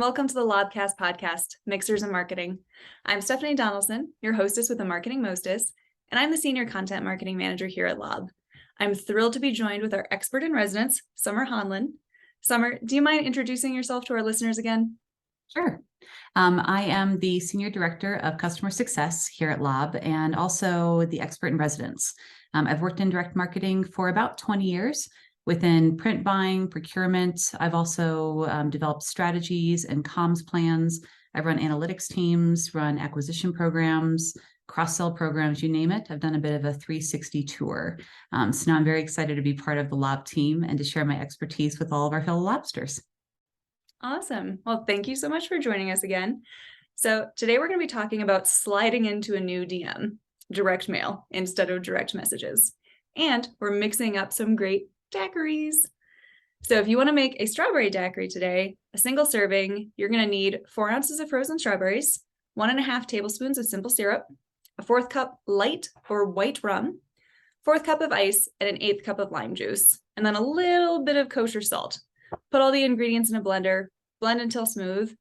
and welcome to the Lobcast podcast, Mixers in Marketing. I'm Stephanie Donaldson, your hostess with the Marketing Mostess, and I'm the Senior Content Marketing Manager here at Lob. I'm thrilled to be joined with our expert in residence, Summer Hanlon. Summer, do you mind introducing yourself to our listeners again? Sure. I am the Senior Director of Customer Success here at Lob and also the expert in residence. I've worked in direct marketing for about 20 years within print buying, procurement. I've also developed strategies and comms plans. I've run analytics teams, run acquisition programs, cross-sell programs, you name it. I've done a bit of a 360 tour. So now I'm very excited to be part of the Lob team and to share my expertise with all of our fellow lobsters. Awesome. Well, thank you so much for joining us again. So today we're going to be talking about sliding into a new DM, direct mail instead of direct messages. And we're mixing up some great daiquiris. So if you want to make a strawberry daiquiri today, a single serving, you're going to need 4 ounces of frozen strawberries, 1.5 tablespoons of simple syrup, a 1/4 cup light or white rum, 1/4 cup of ice, and an 1/8 cup of lime juice, and then a little bit of kosher salt. Put all the ingredients in a blender, blend until smooth,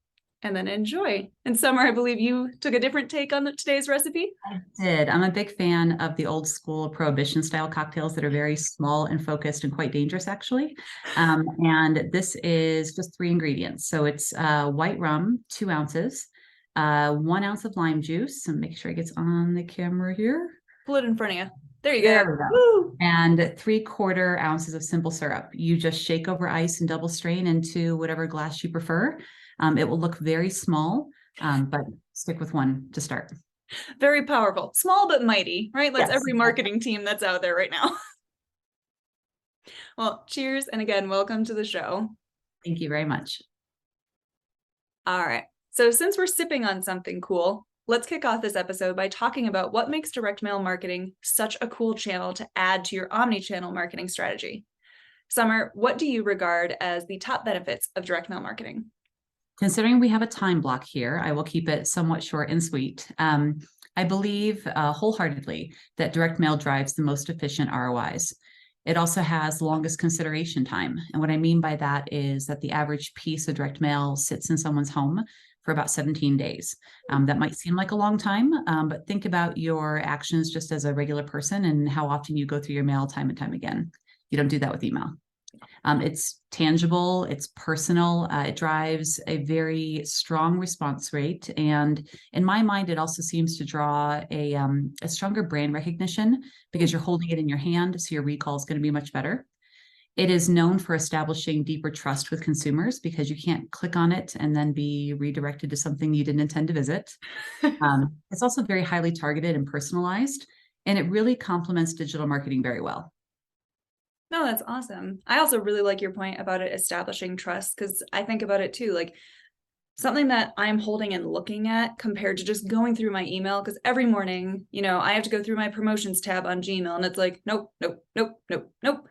and then enjoy. And Summer, I believe you took a different take on today's recipe. I did. I'm a big fan of the old school prohibition style cocktails that are very small and focused and quite dangerous, actually. And this is just 3 ingredients. So it's white rum, 2 ounces, 1 ounce of lime juice, and make sure it gets on the camera here. Pull it in front of you. There you There go. we go. Woo! And 3/4 ounces of simple syrup. You just shake over ice and double strain into whatever glass you prefer. It will look very small, but stick with 1 to start. Very powerful. Small but mighty, right? That's Yes. every marketing team that's out there right now. Well, cheers. And again, welcome to the show. Thank you very much. All right. So since we're sipping on something cool, let's kick off this episode by talking about what makes direct mail marketing such a cool channel to add to your omni-channel marketing strategy. Summer, what do you regard as the top benefits of direct mail marketing? Considering we have a time block here, I will keep it somewhat short and sweet. I believe wholeheartedly that direct mail drives the most efficient ROIs. It also has longest consideration time. And what I mean by that is that the average piece of direct mail sits in someone's home for about 17 days. That might seem like a long time, but think about your actions just as a regular person and how often you go through your mail time and time again. You don't do that with email. It's tangible, it's personal, it drives a very strong response rate. And in my mind, it also seems to draw a stronger brand recognition because you're holding it in your hand, so your recall is going to be much better. It is known for establishing deeper trust with consumers because you can't click on it and then be redirected to something you didn't intend to visit. It's also very highly targeted and personalized, and it really complements digital marketing very well. No, that's awesome. I also really like your point about it establishing trust because I think about it too, like something that I'm holding and looking at compared to just going through my email. Because every morning, I have to go through my promotions tab on Gmail and it's like, nope, nope, nope, nope, nope.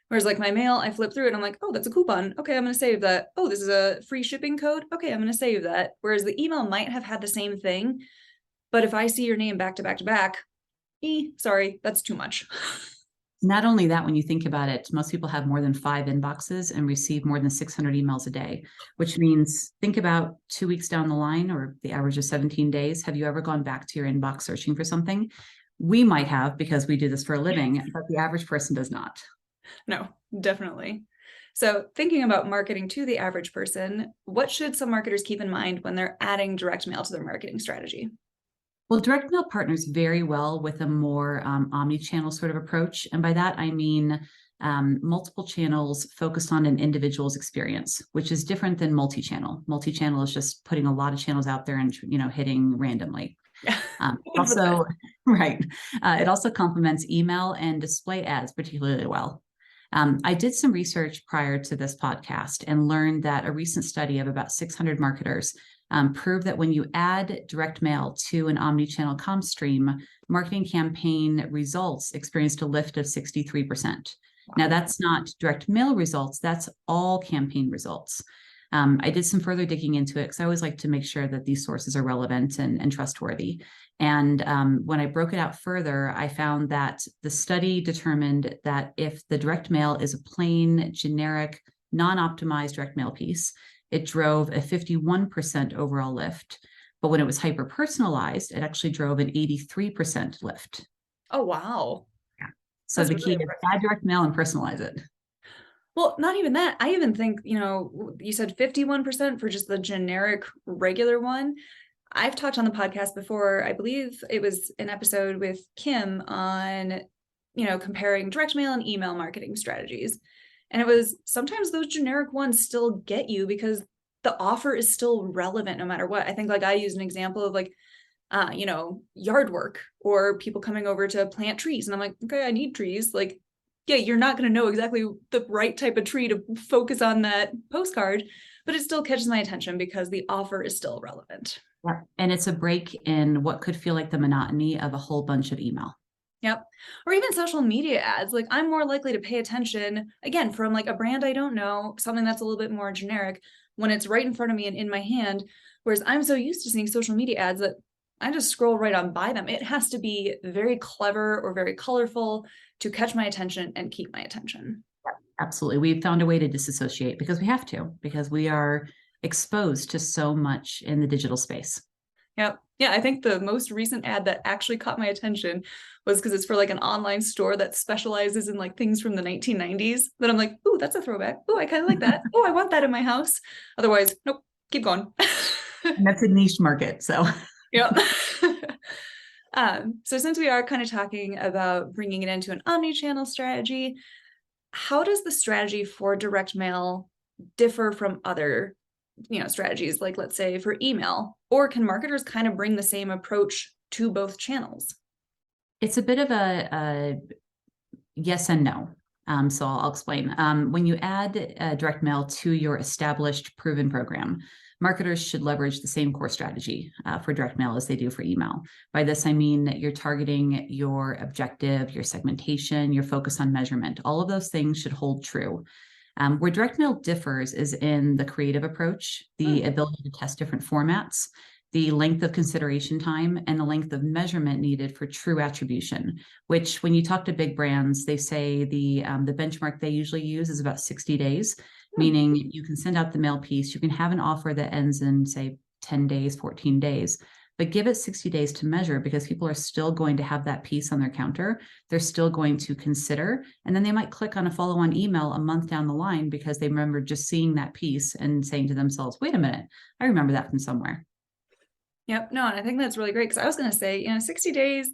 Whereas like my mail, I flip through it and I'm like, oh, that's a coupon. Okay, I'm going to save that. Oh, this is a free shipping code. Okay, I'm going to save that. Whereas the email might have had the same thing. But if I see your name back to back to back, sorry, that's too much. Not only that, when you think about it, most people have more than 5 inboxes and receive more than 600 emails a day, which means think about 2 weeks down the line, or the average of 17 days. Have you ever gone back to your inbox searching for something? We might have because we do this for a living, but the average person does not. No, definitely. So thinking about marketing to the average person, what should some marketers keep in mind when they're adding direct mail to their marketing strategy? Well, direct mail partners very well with a more omni-channel sort of approach. And by that, I mean multiple channels focused on an individual's experience, which is different than multi-channel. Multi-channel is just putting a lot of channels out there and hitting randomly. Also, right. It also complements email and display ads particularly well. I did some research prior to this podcast and learned that a recent study of about 600 marketers proved that when you add direct mail to an omni-channel comm stream, marketing campaign results experienced a lift of 63%. Wow. Now, that's not direct mail results, that's all campaign results. I did some further digging into it because I always like to make sure that these sources are relevant and trustworthy. And when I broke it out further, I found that the study determined that if the direct mail is a plain, generic, non-optimized direct mail piece, it drove a 51% overall lift. But when it was hyper personalized, it actually drove an 83% lift. Oh, wow. Yeah. So That's the really key is add direct mail and personalize it. Well, not even that. I even think, you said 51% for just the generic regular one. I've talked on the podcast before. I believe it was an episode with Kim on, comparing direct mail and email marketing strategies. And it was sometimes those generic ones still get you because the offer is still relevant no matter what. I think like I use an example of like, yard work or people coming over to plant trees. And I'm like, okay, I need trees. Like, yeah, you're not going to know exactly the right type of tree to focus on that postcard, but it still catches my attention because the offer is still relevant. Yeah. And it's a break in what could feel like the monotony of a whole bunch of email. Yep. Or even social media ads. Like I'm more likely to pay attention again from like a brand I don't know, something that's a little bit more generic when it's right in front of me and in my hand. Whereas I'm so used to seeing social media ads that I just scroll right on by them. It has to be very clever or very colorful to catch my attention and keep my attention. Absolutely. We've found a way to disassociate because we have to, because we are exposed to so much in the digital space. Yep. Yeah, I think the most recent ad that actually caught my attention was because it's for like an online store that specializes in like things from the 1990s that I'm like, ooh, that's a throwback. Ooh, I kind of like that. Oh, I want that in my house. Otherwise, nope, keep going. And that's a niche market. So, yep. So since we are kind of talking about bringing it into an omni-channel strategy, how does the strategy for direct mail differ from other strategies, like let's say for email, or can marketers kind of bring the same approach to both channels? it's a bit of a yes and no. So I'll explain. When you add direct mail to your established proven program, marketers should leverage the same core strategy for direct mail as they do for email. By this, I mean that you're targeting your objective, your segmentation, your focus on measurement. All of those things should hold true. Where direct mail differs is in the creative approach, the ability to test different formats, the length of consideration time, and the length of measurement needed for true attribution, which when you talk to big brands, they say the benchmark they usually use is about 60 days, meaning you can send out the mail piece, you can have an offer that ends in, say, 10 days, 14 days, but give it 60 days to measure because people are still going to have that piece on their counter. They're still going to consider, and then they might click on a follow-on email a month down the line because they remember just seeing that piece and saying to themselves, wait a minute, I remember that from somewhere. Yep. No, and I think that's really great because I was going to say, 60 days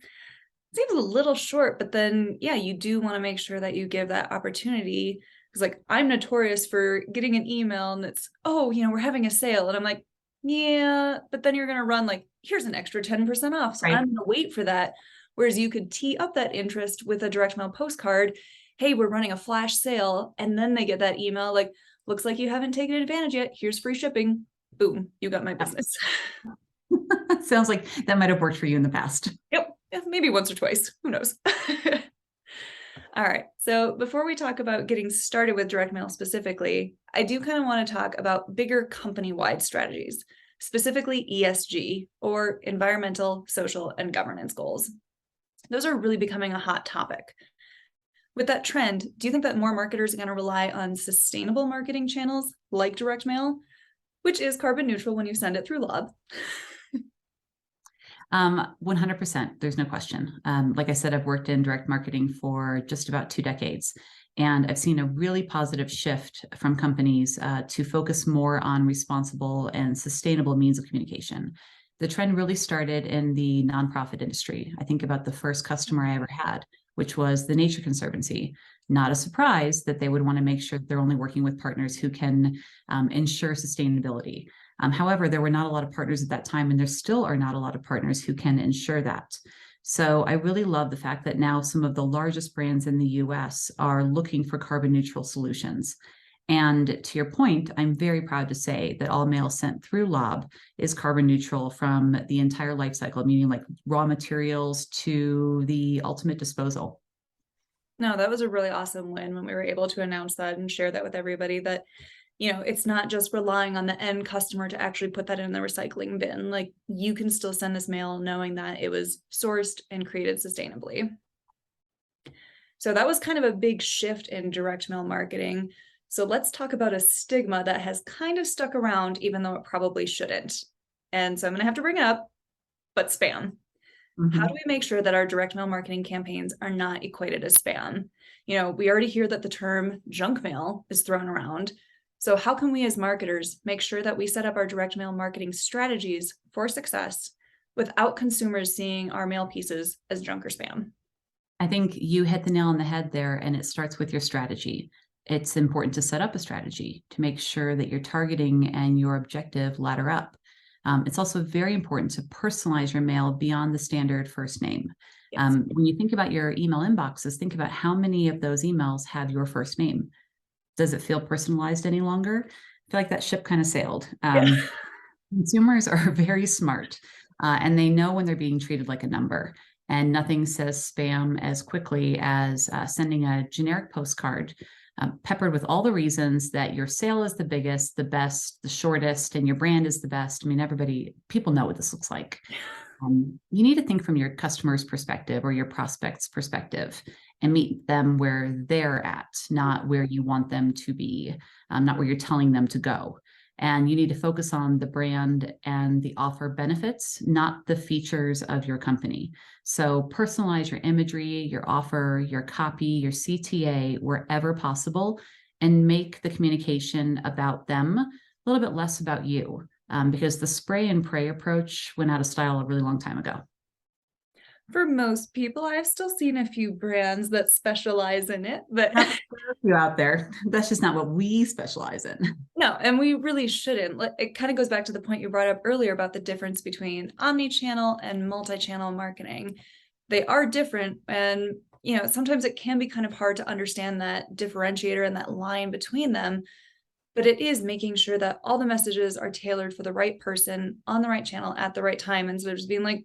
seems a little short, but then, yeah, you do want to make sure that you give that opportunity because like I'm notorious for getting an email and it's, oh, we're having a sale. And I'm like, yeah, but then you're going to run like, here's an extra 10% off. So Right. I'm going to wait for that. Whereas you could tee up that interest with a direct mail postcard. Hey, we're running a flash sale. And then they get that email like, looks like you haven't taken advantage yet. Here's free shipping. Boom, you got my business. Sounds like that might have worked for you in the past. Yep. Yeah, maybe once or twice. Who knows? All right. So before we talk about getting started with direct mail specifically, I do kind of want to talk about bigger company-wide strategies, specifically ESG or environmental, social, and governance goals. Those are really becoming a hot topic. With that trend, do you think that more marketers are going to rely on sustainable marketing channels like direct mail, which is carbon neutral when you send it through Lob? 100%. There's no question. Like I said, I've worked in direct marketing for just about 2 decades, and I've seen a really positive shift from companies to focus more on responsible and sustainable means of communication. The trend really started in the nonprofit industry. I think about the first customer I ever had, which was the Nature Conservancy. Not a surprise that they would want to make sure that they're only working with partners who can ensure sustainability. However, there were not a lot of partners at that time, and there still are not a lot of partners who can ensure that. So I really love the fact that now some of the largest brands in the US are looking for carbon neutral solutions. And to your point, I'm very proud to say that all mail sent through Lob is carbon neutral from the entire life cycle, meaning like raw materials to the ultimate disposal. No, that was a really awesome win when we were able to announce that and share that with everybody that it's not just relying on the end customer to actually put that in the recycling bin. Like you can still send this mail knowing that it was sourced and created sustainably. So that was kind of a big shift in direct mail marketing. So let's talk about a stigma that has kind of stuck around, even though it probably shouldn't. And so I'm going to have to bring it up, but spam. How do Mhm. we make sure that our direct mail marketing campaigns are not equated as spam? We already hear that the term junk mail is thrown around. So, how can we as marketers make sure that we set up our direct mail marketing strategies for success without consumers seeing our mail pieces as junk or spam? I think you hit the nail on the head there, and it starts with your strategy. It's important to set up a strategy to make sure that your targeting and your objective ladder up. It's also very important to personalize your mail beyond the standard first name. Yes. When you think about your email inboxes, think about how many of those emails have your first name. Does it feel personalized any longer? I feel like that ship kind of sailed. Yeah. Consumers are very smart, and they know when they're being treated like a number. And nothing says spam as quickly as sending a generic postcard peppered with all the reasons that your sale is the biggest, the best, the shortest, and your brand is the best. I mean, people know what this looks like. You need to think from your customer's perspective or your prospect's perspective and meet them where they're at, not where you want them to be, not where you're telling them to go. And you need to focus on the brand and the offer benefits, not the features of your company. So personalize your imagery, your offer, your copy, your CTA wherever possible, and make the communication about them a little bit less about you, because the spray and pray approach went out of style a really long time ago. For most people, I've still seen a few brands that specialize in it, but You out there. That's just not what we specialize in. no, and we really shouldn't. It kind of goes back to the point you brought up earlier about the difference between omni-channel and multi-channel marketing. They are different, and sometimes it can be kind of hard to understand that differentiator and that line between them. But it is making sure that all the messages are tailored for the right person on the right channel at the right time. Instead of just being like,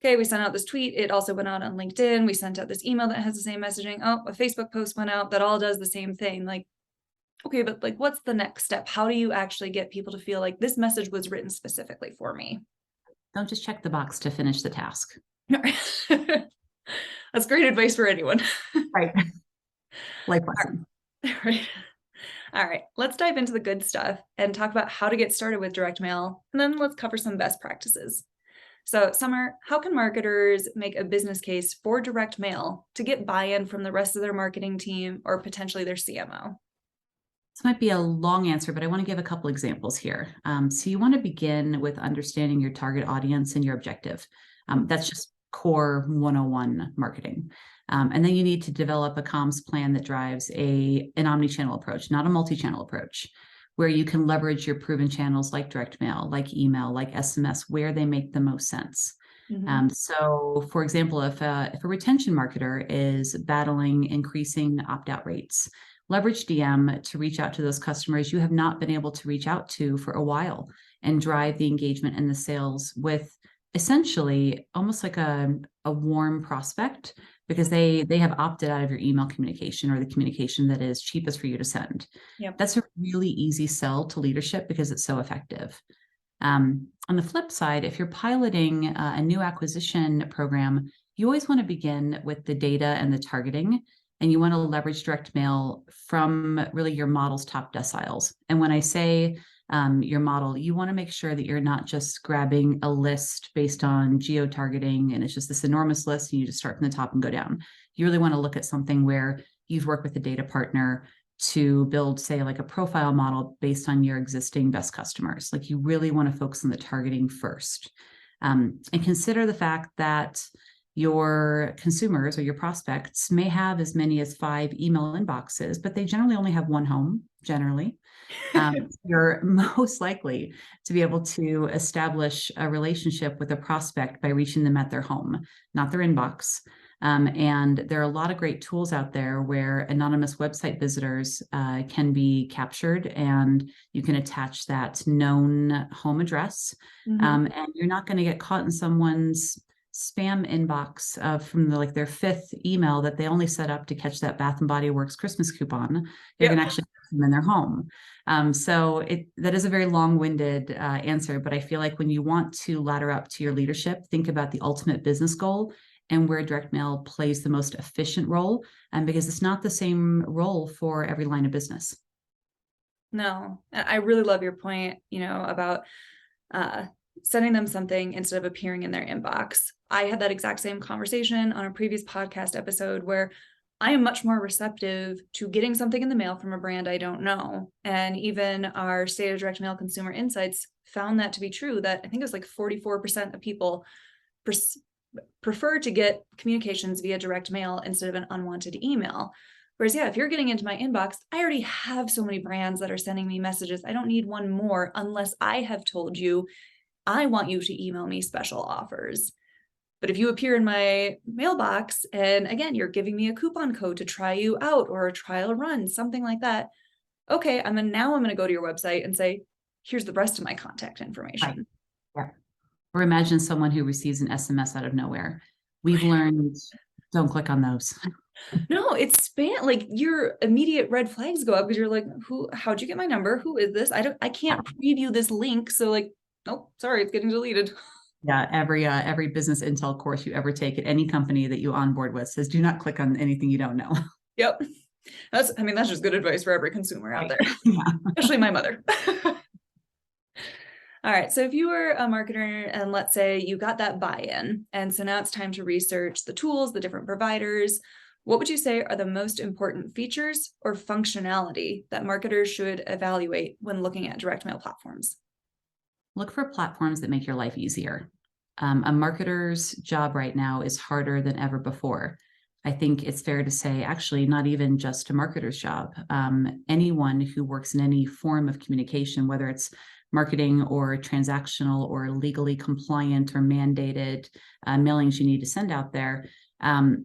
okay, we sent out this tweet. It also went out on LinkedIn. We sent out this email that has the same messaging. Oh, a Facebook post went out that all does the same thing. Like, okay, but like, what's the next step? How do you actually get people to feel like this message was written specifically for me? Don't just check the box to finish the task. That's great advice for anyone. Right. Life lesson. Right. All right, let's dive into the good stuff and talk about how to get started with direct mail. And then let's cover some best practices. So, Summer, how can marketers make a business case for direct mail to get buy-in from the rest of their marketing team or potentially their CMO? This might be a long answer, but I want to give a couple examples here. So you want to begin with understanding your target audience and your objective. That's just core 101 marketing. And then you need to develop a comms plan that drives an omni-channel approach, not a multi-channel approach, where you can leverage your proven channels like direct mail, like email, like SMS, where they make the most sense. So, for example, if a retention marketer is battling increasing opt-out rates, leverage DM to reach out to those customers you have not been able to reach out to for a while and drive the engagement and the sales with essentially almost like a warm prospect because they have opted out of your email communication or the communication that is cheapest for you to send. Yep. That's a really easy sell to leadership because it's so effective. On the flip side, if you're piloting a new acquisition program, you always want to begin with the data and the targeting, and you want to leverage direct mail from really your model's top deciles. And when I say your model, you want to make sure that you're not just grabbing a list based on geo-targeting and it's just this enormous list and you just start from the top and go down. You really want to look at something where you've worked with a data partner to build, say, like a profile model based on your existing best customers. Like you really want to focus on the targeting first. And consider the fact that your consumers or your prospects may have as many as 5 email inboxes, but they generally only have one home, generally. You're most likely to be able to establish a relationship with a prospect by reaching them at their home, not their inbox. And there are a lot of great tools out there where anonymous website visitors can be captured and you can attach that known home address. And you're not going to get caught in someone's spam inbox from their 5th email that they only set up to catch that Bath and Body Works Christmas coupon. They're going to actually have them in their home. So that is a very long-winded answer, but I feel like when you want to ladder up to your leadership, think about the ultimate business goal and where direct mail plays the most efficient role, because it's not the same role for every line of business. No, I really love your point, about sending them something instead of appearing in their inbox. I had that exact same conversation on a previous podcast episode where I am much more receptive to getting something in the mail from a brand I don't know. And even our State of Direct Mail Consumer Insights found that to be true, that I think it was like 44% of people prefer to get communications via direct mail instead of an unwanted email. Whereas, yeah, if you're getting into my inbox, I already have so many brands that are sending me messages. I don't need one more unless I have told you I want you to email me special offers. But if you appear in my mailbox and again, you're giving me a coupon code to try you out or a trial run, something like that. Okay, I'm going to go to your website and say, here's the rest of my contact information. Right. Yeah. Or imagine someone who receives an SMS out of nowhere. We've learned, don't click on those. No, it's spam. Like your immediate red flags go up because you're like, how'd you get my number? Who is this? I can't preview this link. So like, nope, sorry, it's getting deleted. Yeah, every business intel course you ever take at any company that you onboard with says, do not click on anything you don't know. Yep. That's just good advice for every consumer out there, Yeah. especially my mother. All right. So if you were a marketer and let's say you got that buy-in, and so now it's time to research the tools, the different providers, what would you say are the most important features or functionality that marketers should evaluate when looking at direct mail platforms? Look for platforms that make your life easier. A marketer's job right now is harder than ever before. I think it's fair to say, actually, not even just a marketer's job. Anyone who works in any form of communication, whether it's marketing or transactional or legally compliant or mandated mailings you need to send out there,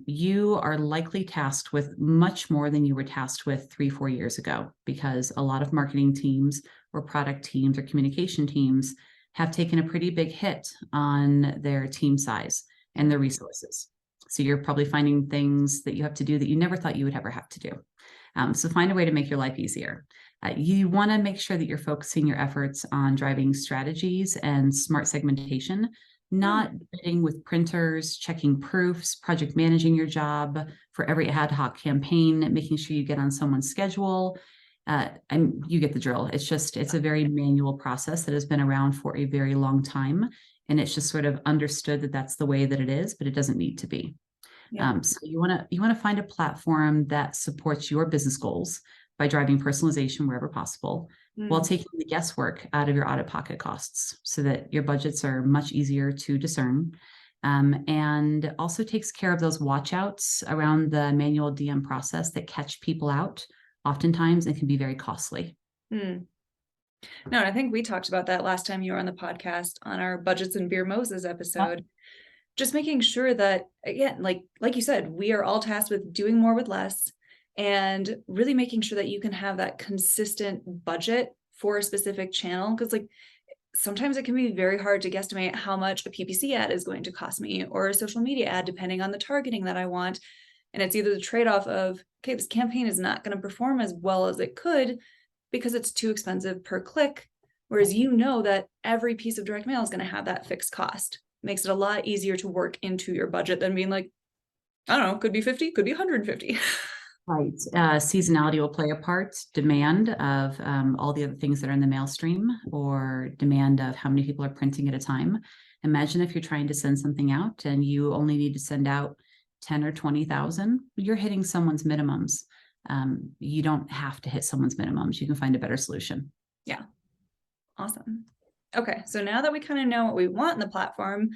you are likely tasked with much more than you were tasked with 3-4 years ago, because a lot of marketing teams or product teams or communication teams have taken a pretty big hit on their team size and their resources. So you're probably finding things that you have to do that you never thought you would ever have to do. So find a way to make your life easier. You want to make sure that you're focusing your efforts on driving strategies and smart segmentation, not bidding with printers, checking proofs, project managing your job for every ad hoc campaign, making sure you get on someone's schedule. And you get the drill. It's a very manual process that has been around for a very long time. And it's just sort of understood that that's the way that it is, but it doesn't need to be. Yeah. So you want to find a platform that supports your business goals by driving personalization wherever possible, while taking the guesswork out of your out-of-pocket costs so that your budgets are much easier to discern. And also takes care of those watch-outs around the manual DM process that catch people out. Oftentimes it can be very costly. No, and I think we talked about that last time you were on the podcast on our Budgets and Beer Moses episode. Just making sure that, again, like you said, we are all tasked with doing more with less, and really making sure that you can have that consistent budget for a specific channel. Because like sometimes it can be very hard to guesstimate how much a PPC ad is going to cost me or a social media ad, depending on the targeting that I want. And it's either the trade-off of, okay, this campaign is not going to perform as well as it could because it's too expensive per click. Whereas you know that every piece of direct mail is going to have that fixed cost. It makes it a lot easier to work into your budget than being like, I don't know, could be 50, could be 150. Right. Seasonality will play a part, demand of all the other things that are in the mail stream, or demand of how many people are printing at a time. Imagine if you're trying to send something out and you only need to send out 10 or 20,000, you're hitting someone's minimums. You don't have to hit someone's minimums. You can find a better solution. Yeah. Awesome. Okay. So now that we kind of know what we want in the platform,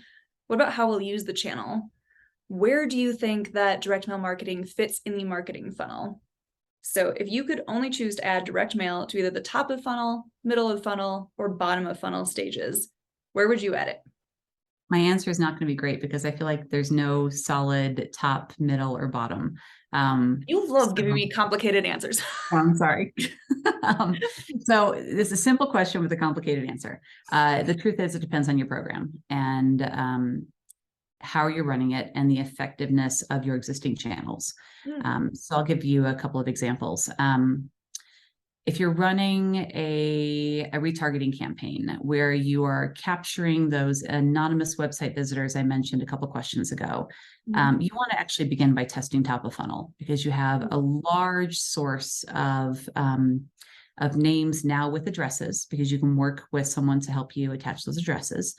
what about how we'll use the channel? Where do you think that direct mail marketing fits in the marketing funnel? So if you could only choose to add direct mail to either the top of funnel, middle of funnel, or bottom of funnel stages, where would you add it? My answer is not going to be great because I feel like there's no solid top, middle, or bottom. You love giving me complicated answers. I'm sorry. So this is a simple question with a complicated answer. The truth is, it depends on your program and how you're running it and the effectiveness of your existing channels. So I'll give you a couple of examples. If you're running a retargeting campaign where you are capturing those anonymous website visitors I mentioned a couple questions ago, you want to actually begin by testing top of funnel because you have a large source of of names now with addresses, because you can work with someone to help you attach those addresses.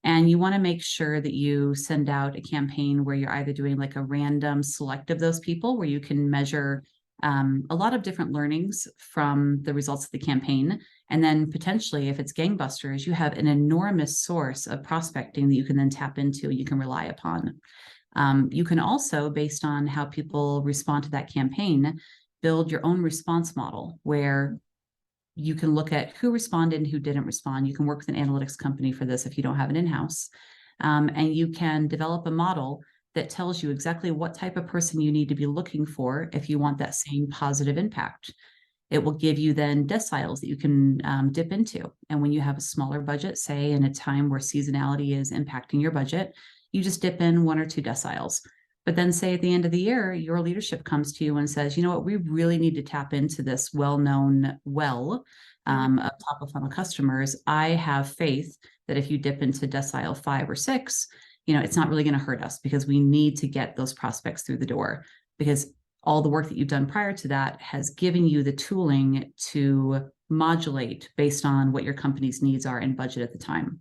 And you want to make sure that you send out a campaign where you're either doing like a random select of those people, where you can measure a lot of different learnings from the results of the campaign. And then potentially, if it's gangbusters, you have an enormous source of prospecting that you can then tap into, you can rely upon. You can also, based on how people respond to that campaign, build your own response model where you can look at who responded and who didn't respond. You can work with an analytics company for this if you don't have it in-house. And you can develop a model that tells you exactly what type of person you need to be looking for if you want that same positive impact. It will give you then deciles that you can dip into. And when you have a smaller budget, say in a time where seasonality is impacting your budget, you just dip in 1 or 2 deciles. But then say at the end of the year, your leadership comes to you and says, you know what, we really need to tap into this well-known of top of funnel customers. I have faith that if you dip into decile 5 or 6, it's not really going to hurt us, because we need to get those prospects through the door, because all the work that you've done prior to that has given you the tooling to modulate based on what your company's needs are and budget at the time.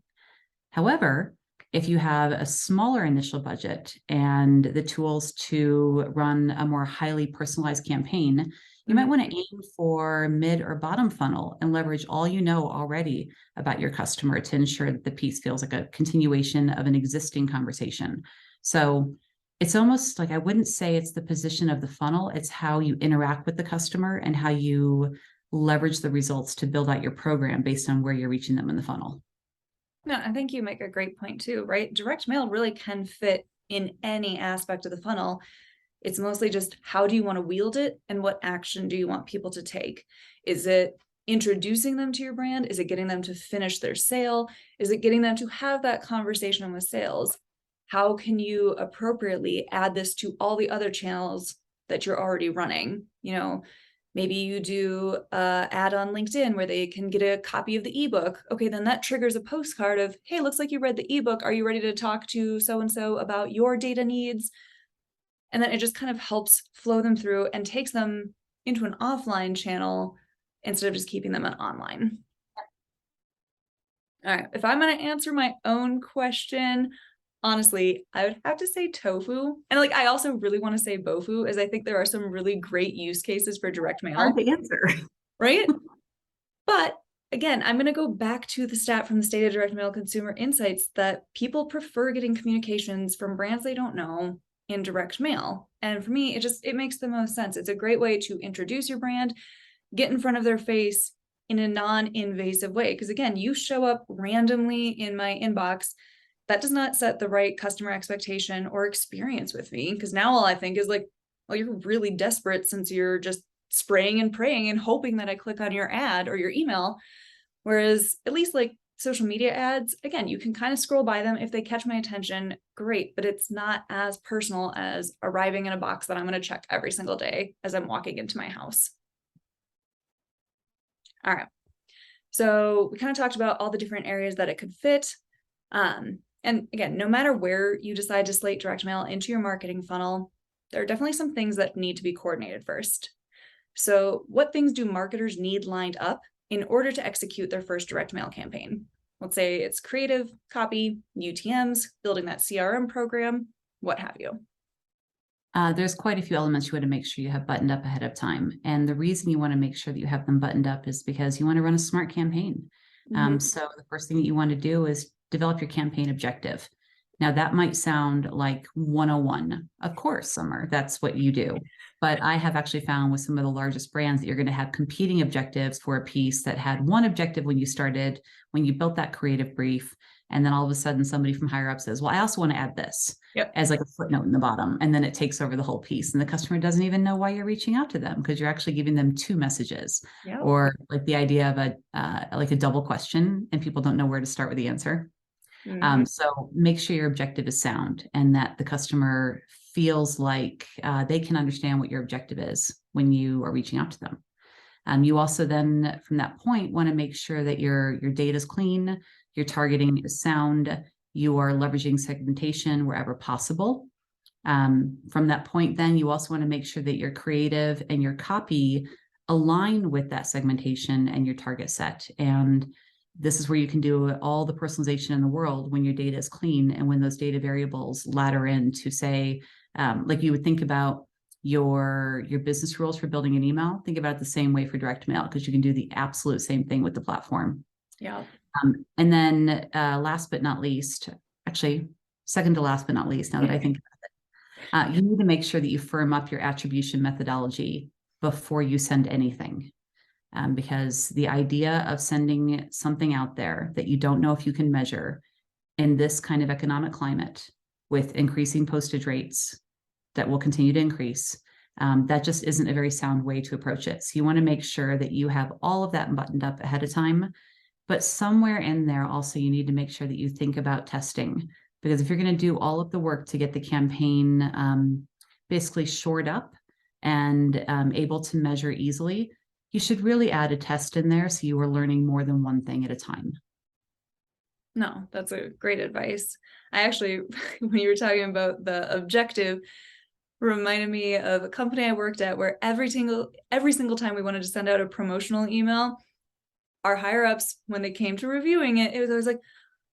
However, if you have a smaller initial budget and the tools to run a more highly personalized campaign, you might want to aim for mid or bottom funnel and leverage all you know already about your customer to ensure that the piece feels like a continuation of an existing conversation. So it's almost like, I wouldn't say it's the position of the funnel, it's how you interact with the customer and how you leverage the results to build out your program based on where you're reaching them in the funnel. No, I think you make a great point too, right? Direct mail really can fit in any aspect of the funnel. It's mostly just, how do you want to wield it and what action do you want people to take? Is it introducing them to your brand? Is it getting them to finish their sale? Is it getting them to have that conversation with sales? How can you appropriately add this to all the other channels that you're already running? Maybe you do an ad on LinkedIn where they can get a copy of the ebook. Okay, then that triggers a postcard of, hey, looks like you read the ebook. Are you ready to talk to so-and-so about your data needs? And then it just kind of helps flow them through and takes them into an offline channel instead of just keeping them online. All right, if I'm going to answer my own question, honestly, I would have to say tofu. And I also really want to say bofu, as I think there are some really great use cases for direct mail. Hard to answer. Right? But again, I'm going to go back to the stat from the State of Direct Mail Consumer Insights that people prefer getting communications from brands they don't know in direct mail. And for me, it makes the most sense. It's a great way to introduce your brand, get in front of their face in a non-invasive way. Because again, you show up randomly in my inbox, that does not set the right customer expectation or experience with me. Because now all I think is well, you're really desperate since you're just spraying and praying and hoping that I click on your ad or your email. Whereas at least social media ads, again, you can kind of scroll by them. If they catch my attention, great, but it's not as personal as arriving in a box that I'm going to check every single day as I'm walking into my house. All right. So we kind of talked about all the different areas that it could fit. And again, no matter where you decide to slate direct mail into your marketing funnel, there are definitely some things that need to be coordinated first. So what things do marketers need lined up in order to execute their first direct mail campaign? Let's say it's creative, copy, UTMs, building that CRM program, what have you. There's quite a few elements you want to make sure you have buttoned up ahead of time. And the reason you want to make sure that you have them buttoned up is because you want to run a smart campaign. So the first thing that you want to do is develop your campaign objective. Now that might sound like 101. Of course, Summer, that's what you do. But I have actually found with some of the largest brands that you're going to have competing objectives for a piece that had one objective when you started, when you built that creative brief. And then all of a sudden somebody from higher up says, well, I also want to add this as a footnote in the bottom. And then it takes over the whole piece. And the customer doesn't even know why you're reaching out to them, because you're actually giving them 2 messages. Or the idea of a double question and people don't know where to start with the answer. So make sure your objective is sound and that the customer feels like they can understand what your objective is when you are reaching out to them. You also then, from that point, want to make sure that your data is clean, your targeting is sound, you are leveraging segmentation wherever possible. From that point, then you also want to make sure that your creative and your copy align with that segmentation and your target set. And this is where you can do all the personalization in the world when your data is clean and when those data variables ladder in to say, like you would think about your business rules for building an email, think about it the same way for direct mail, because you can do the absolute same thing with the platform. Yeah. And then last but not least, actually second to last but not least, now that I think about it, you need to make sure that you firm up your attribution methodology before you send anything. Because the idea of sending something out there that you don't know if you can measure in this kind of economic climate with increasing postage rates that will continue to increase, that just isn't a very sound way to approach it. So you want to make sure that you have all of that buttoned up ahead of time. But somewhere in there also, you need to make sure that you think about testing, because if you're going to do all of the work to get the campaign basically shored up and able to measure easily, you should really add a test in there so you are learning more than one thing at a time. No, that's a great advice. I actually, when you were talking about the objective, reminded me of a company I worked at where every single time we wanted to send out a promotional email, our higher ups, when they came to reviewing it, it was always like,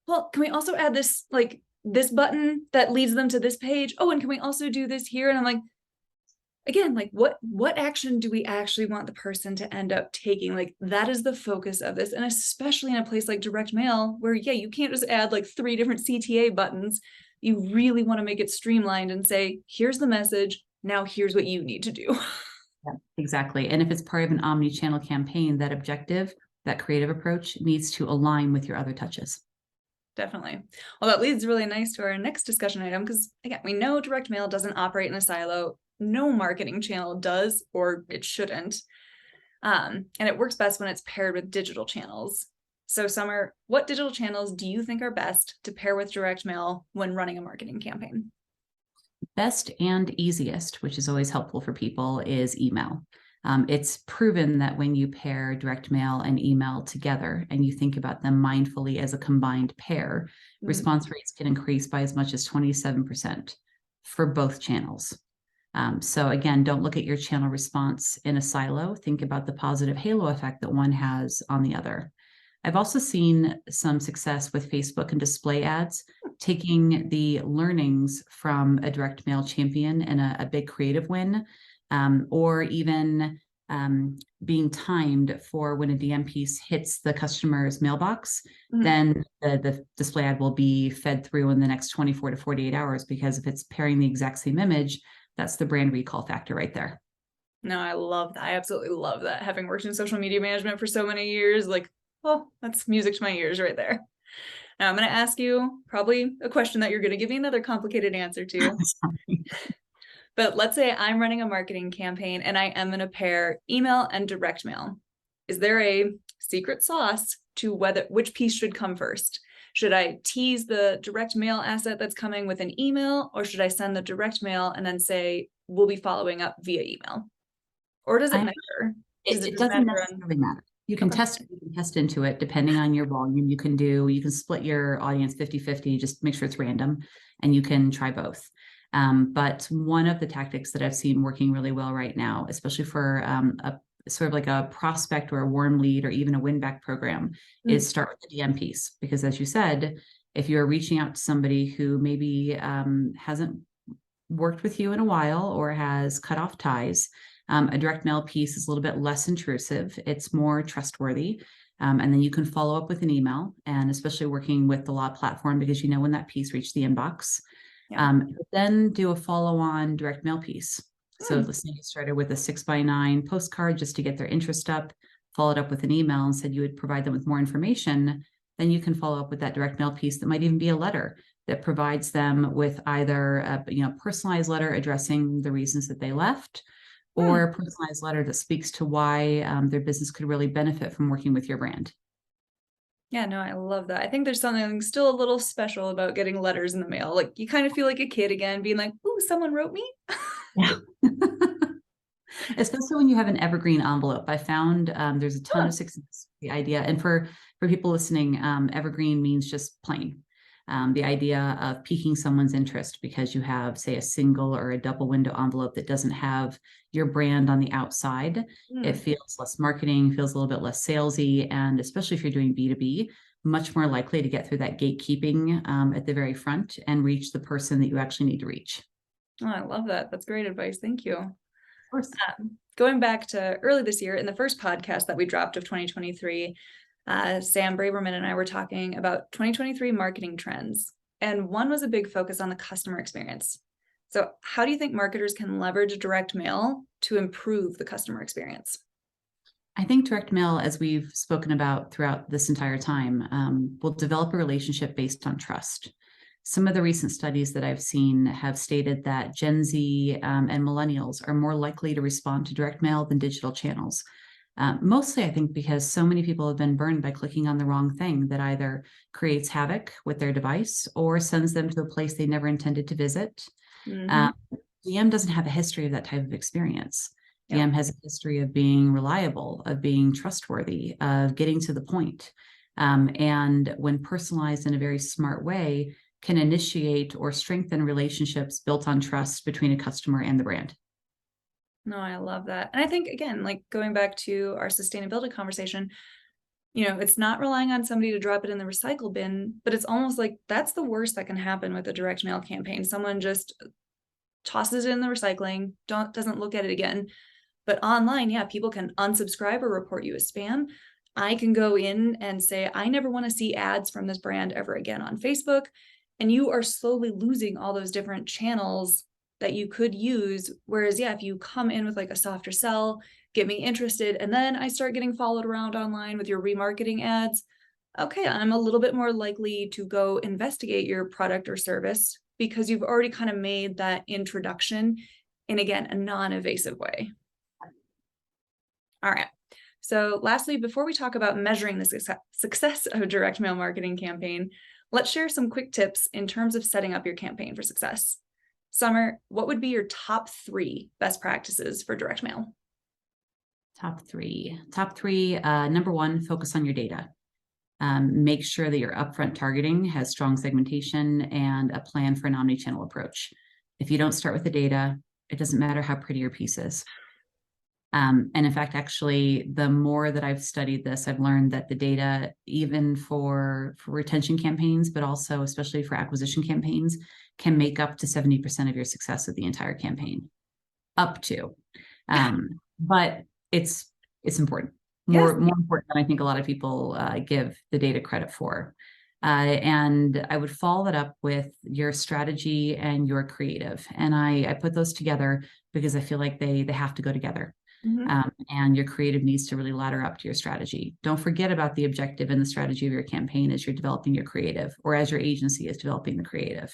well, can we also add this, like this button that leads them to this page? Oh, and can we also do this here? And I'm like, again, like what action do we actually want the person to end up taking? Like that is the focus of this. And especially in a place like direct mail, where yeah, you can't just add like 3 different CTA buttons. You really want to make it streamlined and say, here's the message, now here's what you need to do. Yeah, exactly. And if it's part of an omni-channel campaign, that objective, that creative approach needs to align with your other touches. Definitely. Well, that leads really nice to our next discussion item, because again, we know direct mail doesn't operate in a silo. No marketing channel does, or it shouldn't. And it works best when it's paired with digital channels. So Summer, what digital channels do you think are best to pair with direct mail when running a marketing campaign? Best and easiest, which is always helpful for people, is email. It's proven that when you pair direct mail and email together and you think about them mindfully as a combined pair, response rates can increase by as much as 27% for both channels. So again, don't look at your channel response in a silo. Think about the positive halo effect that one has on the other. I've also seen some success with Facebook and display ads, taking the learnings from a direct mail champion and a big creative win, or even being timed for when a DM piece hits the customer's mailbox, then the display ad will be fed through in the next 24 to 48 hours, because if it's pairing the exact same image, that's the brand recall factor right there. No, I love that. I absolutely love that. Having worked in social media management for so many years, like, well, that's music to my ears right there. Now I'm going to ask you probably a question that you're going to give me another complicated answer to. But let's say I'm running a marketing campaign and I am going to pair email and direct mail. Is there a secret sauce to which piece should come first? Should I tease the direct mail asset that's coming with an email, or should I send the direct mail and then say, we'll be following up via email? Or does it matter? It doesn't necessarily matter. You can test into it depending on your volume. You can split your audience 50-50, just make sure it's random, and you can try both. But one of the tactics that I've seen working really well right now, especially for a sort of like a prospect or a warm lead or even a win back program, is start with the DM piece. Because as you said, if you're reaching out to somebody who maybe hasn't worked with you in a while or has cut off ties, a direct mail piece is a little bit less intrusive. It's more trustworthy. And then you can follow up with an email, and especially working with the law platform, because you know when that piece reached the inbox. Then do a follow-on direct mail piece. So let's say you started with a 6x9 postcard just to get their interest up, followed up with an email and said you would provide them with more information. Then you can follow up with that direct mail piece that might even be a letter that provides them with either a personalized letter addressing the reasons that they left, or a personalized letter that speaks to why their business could really benefit from working with your brand. Yeah, no, I love that. I think there's something still a little special about getting letters in the mail. Like you kind of feel like a kid again, being like, "Ooh, someone wrote me." Yeah. Especially when you have an evergreen envelope. I found there's a ton of success with the idea. And for people listening, evergreen means just plain. The idea of piquing someone's interest because you have, say, a single or a double window envelope that doesn't have your brand on the outside. It feels less marketing, feels a little bit less salesy, and especially if you're doing B2B, much more likely to get through that gatekeeping at the very front and reach the person that you actually need to reach. Oh, I love that. That's great advice. Thank you. Of course. Going back to early this year, in the first podcast that we dropped of 2023, Sam Braverman and I were talking about 2023 marketing trends, and one was a big focus on the customer experience. So how do you think marketers can leverage direct mail to improve the customer experience? I think direct mail, as we've spoken about throughout this entire time, will develop a relationship based on trust. Some of the recent studies that I've seen have stated that Gen Z and millennials are more likely to respond to direct mail than digital channels. Mostly, I think, because so many people have been burned by clicking on the wrong thing that either creates havoc with their device or sends them to a place they never intended to visit. DM doesn't have a history of that type of experience. DM has a history of being reliable, of being trustworthy, of getting to the point. And when personalized in a very smart way, can initiate or strengthen relationships built on trust between a customer and the brand. No, I love that. And I think, again, like going back to our sustainability conversation, it's not relying on somebody to drop it in the recycle bin, but it's almost like that's the worst that can happen with a direct mail campaign. Someone just tosses it in the recycling, doesn't look at it again. But online, yeah, people can unsubscribe or report you as spam. I can go in and say, I never want to see ads from this brand ever again on Facebook. And you are slowly losing all those different channels that you could use. Whereas, yeah, if you come in with like a softer sell, get me interested, and then I start getting followed around online with your remarketing ads, okay, I'm a little bit more likely to go investigate your product or service because you've already kind of made that introduction in, again, a non-evasive way. All right. So lastly, before we talk about measuring the success of a direct mail marketing campaign, let's share some quick tips in terms of setting up your campaign for success. Summer, what would be your top 3 best practices for direct mail? Top three. Number 1, focus on your data. Make sure that your upfront targeting has strong segmentation and a plan for an omni-channel approach. If you don't start with the data, it doesn't matter how pretty your piece is. And in fact, actually, the more that I've studied this, I've learned that the data, even for retention campaigns, but also especially for acquisition campaigns, can make up to 70% of your success of the entire campaign. Up to. But it's important. More important than I think a lot of people give the data credit for. And I would follow that up with your strategy and your creative. And I put those together because I feel like they have to go together. And your creative needs to really ladder up to your strategy. Don't forget about the objective and the strategy of your campaign as you're developing your creative, or as your agency is developing the creative.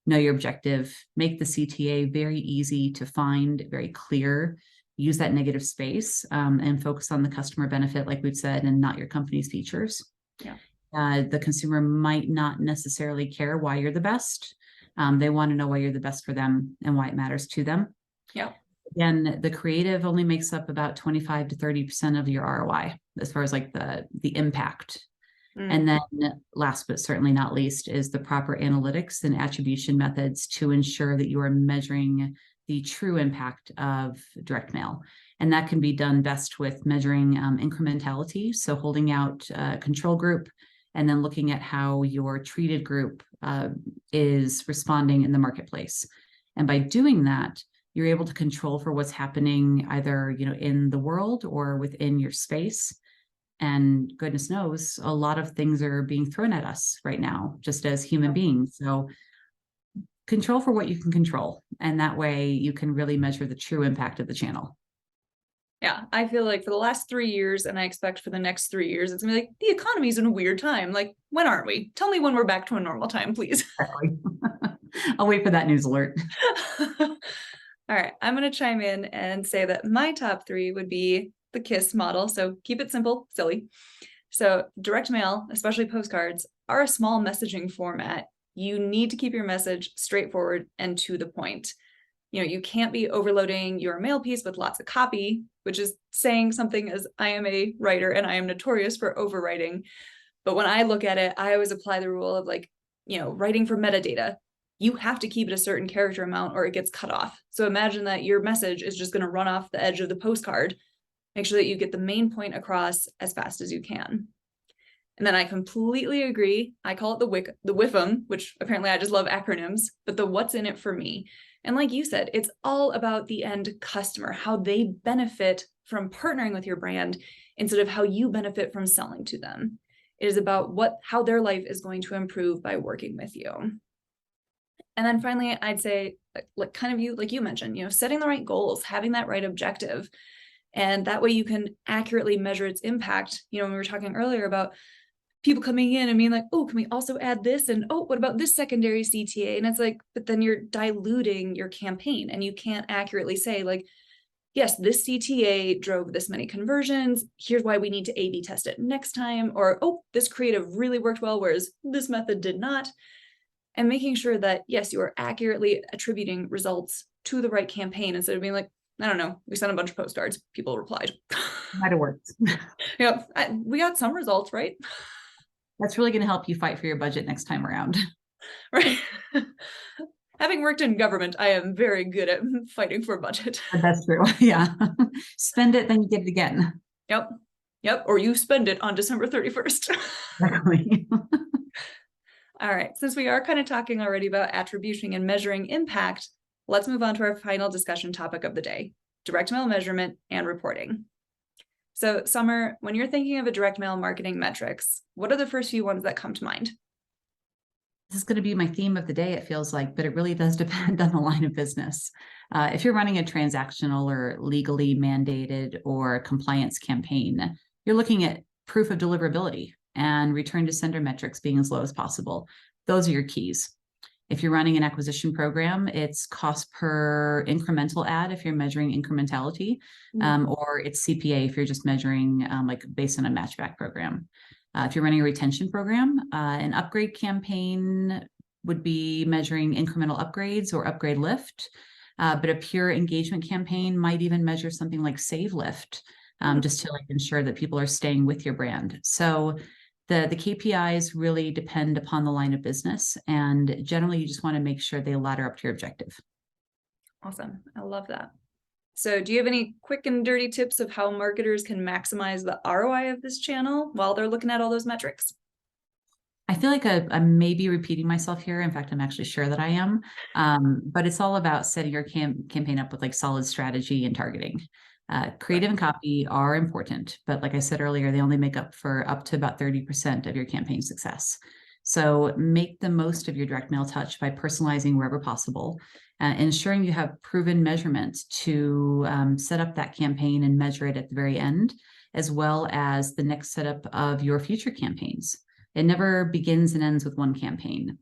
Know your objective, make the CTA very easy to find, very clear, use that negative space, and focus on the customer benefit, like we've said, and not your company's features. The consumer might not necessarily care why you're the best. They want to know why you're the best for them and why it matters to them. Again, the creative only makes up about 25 to 30% of your ROI as far as like the impact. And then last but certainly not least is the proper analytics and attribution methods to ensure that you are measuring the true impact of direct mail. And that can be done best with measuring incrementality. So holding out a control group and then looking at how your treated group is responding in the marketplace. And by doing that, you're able to control for what's happening either, in the world or within your space. And goodness knows, a lot of things are being thrown at us right now, just as human beings. So control for what you can control. And that way you can really measure the true impact of the channel. Yeah, I feel like for the last 3 years, and I expect for the next 3 years, it's gonna be like, the economy's in a weird time. Like, when aren't we? Tell me when we're back to a normal time, please. I'll wait for that news alert. All right, I'm going to chime in and say that my top 3 would be the KISS model. So keep it simple, silly. So direct mail, especially postcards, are a small messaging format. You need to keep your message straightforward and to the point. You can't be overloading your mail piece with lots of copy, which is saying something, as I am a writer and I am notorious for overwriting. But when I look at it, I always apply the rule of like, writing for metadata, you have to keep it a certain character amount or it gets cut off. So imagine that your message is just going to run off the edge of the postcard. Make sure that you get the main point across as fast as you can. And then I completely agree. I call it the WIFM, which apparently I just love acronyms, but the what's in it for me. And like you said, it's all about the end customer, how they benefit from partnering with your brand instead of how you benefit from selling to them. It is about how their life is going to improve by working with you. And then finally, I'd say, like you mentioned, setting the right goals, having that right objective. And that way you can accurately measure its impact. When we were talking earlier about people coming in and being like, oh, can we also add this? And oh, what about this secondary CTA? And it's like, but then you're diluting your campaign and you can't accurately say like, yes, this CTA drove this many conversions. Here's why we need to A/B test it next time. Or, oh, this creative really worked well, whereas this method did not. And making sure that, yes, you are accurately attributing results to the right campaign instead of being like, I don't know, we sent a bunch of postcards. People replied. Might have worked. We got some results, right? That's really going to help you fight for your budget next time around. Right. Having worked in government, I am very good at fighting for budget. That's true. Yeah. Spend it, then you get it again. Yep. Or you spend it on December 31st. Exactly. All right. Since we are kind of talking already about attribution and measuring impact, let's move on to our final discussion topic of the day, direct mail measurement and reporting. So Summer, when you're thinking of a direct mail marketing metrics, what are the first few ones that come to mind? This is going to be my theme of the day, it feels like, but it really does depend on the line of business. If you're running a transactional or legally mandated or compliance campaign, you're looking at proof of deliverability and return to sender metrics being as low as possible. Those are your keys. If you're running an acquisition program, it's cost per incremental ad if you're measuring incrementality, or it's CPA if you're just measuring like based on a matchback program. If you're running a retention program, an upgrade campaign would be measuring incremental upgrades or upgrade lift, but a pure engagement campaign might even measure something like save lift, just to like ensure that people are staying with your brand. So the KPIs really depend upon the line of business, and generally you just want to make sure they ladder up to your objective. Awesome. I love that. So do you have any quick and dirty tips of how marketers can maximize the ROI of this channel while they're looking at all those metrics? I feel like I may be repeating myself here. In fact, I'm actually sure that I am. But it's all about setting your campaign up with like solid strategy and targeting. Creative and copy are important, but like I said earlier, they only make up to about 30% of your campaign success. So make the most of your direct mail touch by personalizing wherever possible, ensuring you have proven measurement to set up that campaign and measure it at the very end, as well as the next setup of your future campaigns. It never begins and ends with one campaign.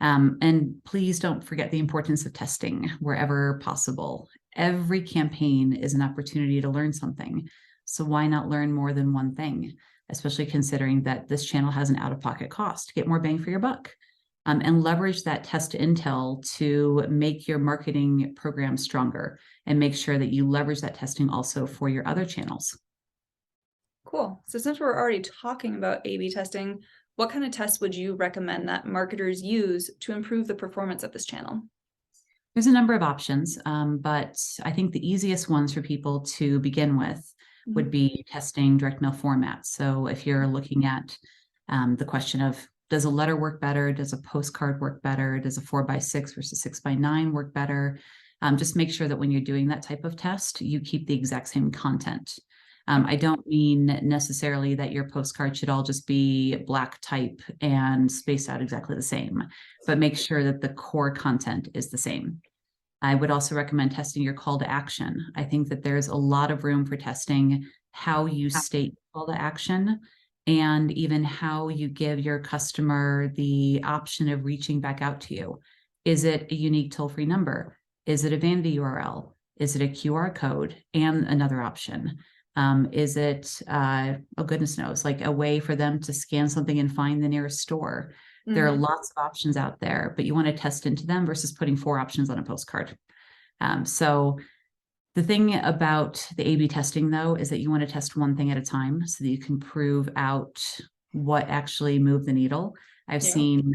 And please don't forget the importance of testing wherever possible. Every campaign is an opportunity to learn something. So why not learn more than one thing, especially considering that this channel has an out-of-pocket cost? Get more bang for your buck, and leverage that test intel to make your marketing program stronger and make sure that you leverage that testing also for your other channels. Cool. So since we're already talking about A/B testing, what kind of tests would you recommend that marketers use to improve the performance of this channel? There's a number of options, but I think the easiest ones for people to begin with would be testing direct mail formats. So if you're looking at the question of, does a letter work better? Does a postcard work better? Does a 4x6 versus 6x9 work better? Just make sure that when you're doing that type of test, you keep the exact same content. I don't mean necessarily that your postcard should all just be black type and spaced out exactly the same, but make sure that the core content is the same. I would also recommend testing your call to action. I think that there's a lot of room for testing how you state call to action and even how you give your customer the option of reaching back out to you. Is it a unique toll-free number? Is it a vanity URL? Is it a QR code and another option? Is it, oh goodness knows, like a way for them to scan something and find the nearest store? There are lots of options out there, but you want to test into them versus putting 4 options on a postcard. So the thing about the A/B testing, though, is that you want to test one thing at a time so that you can prove out what actually moved the needle. I've Yeah. seen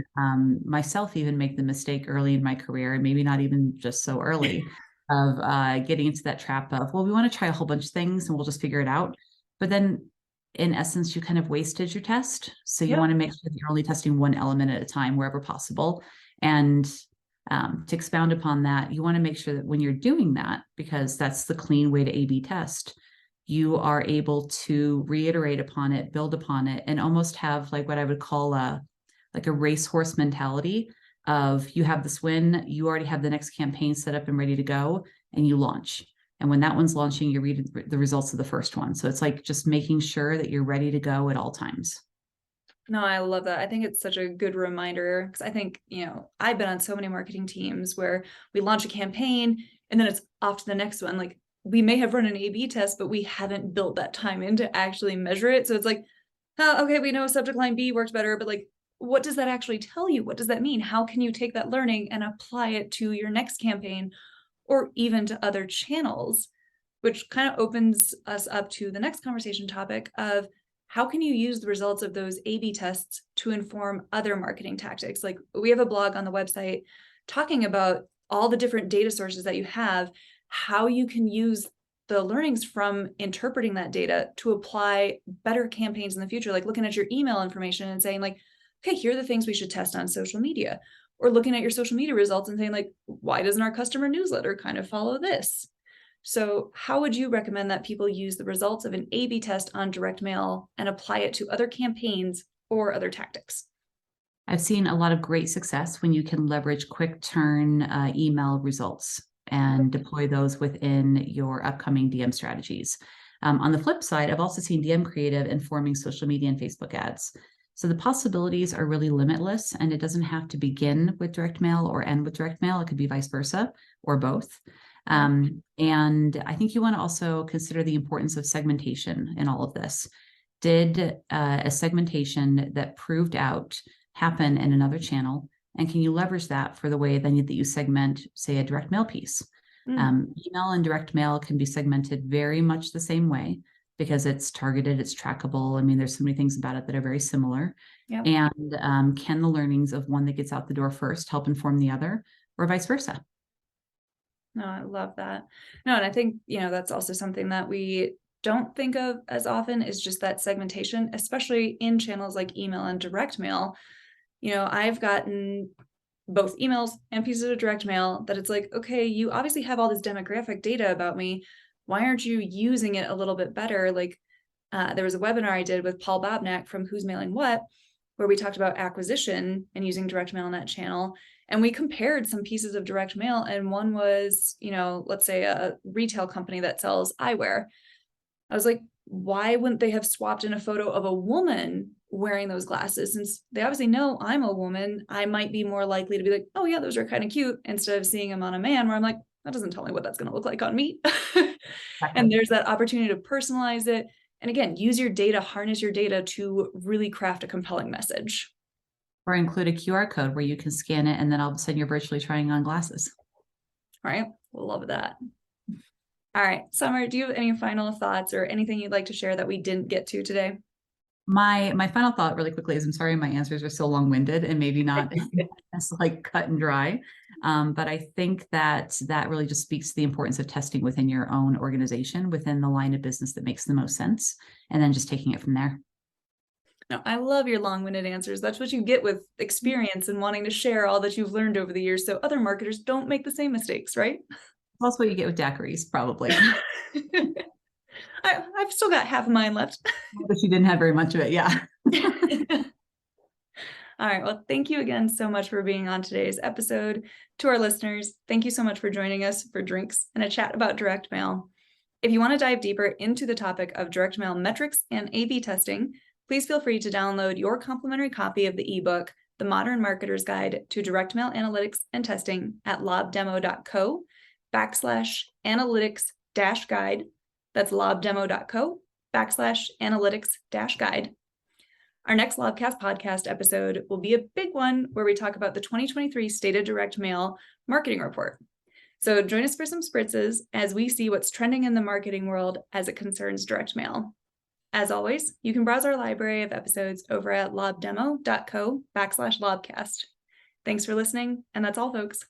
myself even make the mistake early in my career, and maybe not even just so early, of getting into that trap of, well, we want to try a whole bunch of things and we'll just figure it out. But then in essence, you kind of wasted your test. So you Yep. want to make sure that you're only testing one element at a time wherever possible. And to expound upon that, you want to make sure that when you're doing that, because that's the clean way to A/B test, you are able to reiterate upon it, build upon it, and almost have like what I would call a racehorse mentality of, you have this win, you already have the next campaign set up and ready to go, and you launch. And when that one's launching, you read the results of the first one. So it's like just making sure that you're ready to go at all times. No, I love that. I think it's such a good reminder because I think, I've been on so many marketing teams where we launch a campaign and then it's off to the next one. Like, we may have run an A/B test, but we haven't built that time in to actually measure it. So it's like, oh, okay, we know subject line B worked better, but like, what does that actually tell you? What does that mean? How can you take that learning and apply it to your next campaign or even to other channels? Which kind of opens us up to the next conversation topic of, how can you use the results of those A/B tests to inform other marketing tactics? Like, we have a blog on the website talking about all the different data sources that you have, how you can use the learnings from interpreting that data to apply better campaigns in the future, like looking at your email information and saying like, okay, here are the things we should test on social media, or looking at your social media results and saying like, why doesn't our customer newsletter kind of follow this? So how would you recommend that people use the results of an A/B test on direct mail and apply it to other campaigns or other tactics? I've seen a lot of great success when you can leverage quick turn email results and deploy those within your upcoming DM strategies. On the flip side, I've also seen DM creative informing social media and Facebook ads. So the possibilities are really limitless, and it doesn't have to begin with direct mail or end with direct mail. It could be vice versa or both. And I think you want to also consider the importance of segmentation in all of this. Did a segmentation that proved out happen in another channel? And can you leverage that for the way then that you segment, say, a direct mail piece? Email and direct mail can be segmented very much the same way because it's targeted, it's trackable. I mean, there's so many things about it that are very similar. Yep. And can the learnings of one that gets out the door first help inform the other, or vice versa? No, I love that. No, and I think, that's also something that we don't think of as often, is just that segmentation, especially in channels like email and direct mail. I've gotten both emails and pieces of direct mail that it's like, okay, you obviously have all this demographic data about me. Why aren't you using it a little bit better? Like, there was a webinar I did with Paul Bobnak from Who's Mailing What, where we talked about acquisition and using direct mail in that channel. And we compared some pieces of direct mail, and one was, let's say a retail company that sells eyewear. I was like, why wouldn't they have swapped in a photo of a woman wearing those glasses? Since they obviously know I'm a woman, I might be more likely to be like, oh yeah, those are kind of cute, instead of seeing them on a man where I'm like, that doesn't tell me what that's going to look like on me. And there's that opportunity to personalize it. And again, use your data, harness your data to really craft a compelling message. Or include a QR code where you can scan it, and then all of a sudden you're virtually trying on glasses. Right? Love that. All right, Summer, do you have any final thoughts or anything you'd like to share that we didn't get to today? My final thought really quickly is, I'm sorry my answers are so long-winded and maybe not as like cut and dry. But I think that really just speaks to the importance of testing within your own organization, within the line of business that makes the most sense, and then just taking it from there. No, I love your long-winded answers. That's what you get with experience and wanting to share all that you've learned over the years, so other marketers don't make the same mistakes, right? That's what you get with Daiquiris, probably. I've still got half of mine left. But you didn't have very much of it, yeah. All right, well, thank you again so much for being on today's episode. To our listeners, thank you so much for joining us for drinks and a chat about direct mail. If you want to dive deeper into the topic of direct mail metrics and A/B testing, please feel free to download your complimentary copy of the ebook, The Modern Marketer's Guide to Direct Mail Analytics and Testing, at lobdemo.co/analytics-guide. That's lobdemo.co/analytics-guide. Our next Lobcast podcast episode will be a big one where we talk about the 2023 State of Direct Mail Marketing Report. So join us for some spritzes as we see what's trending in the marketing world as it concerns direct mail. As always, you can browse our library of episodes over at lobdemo.co/lobcast. Thanks for listening, and that's all, folks.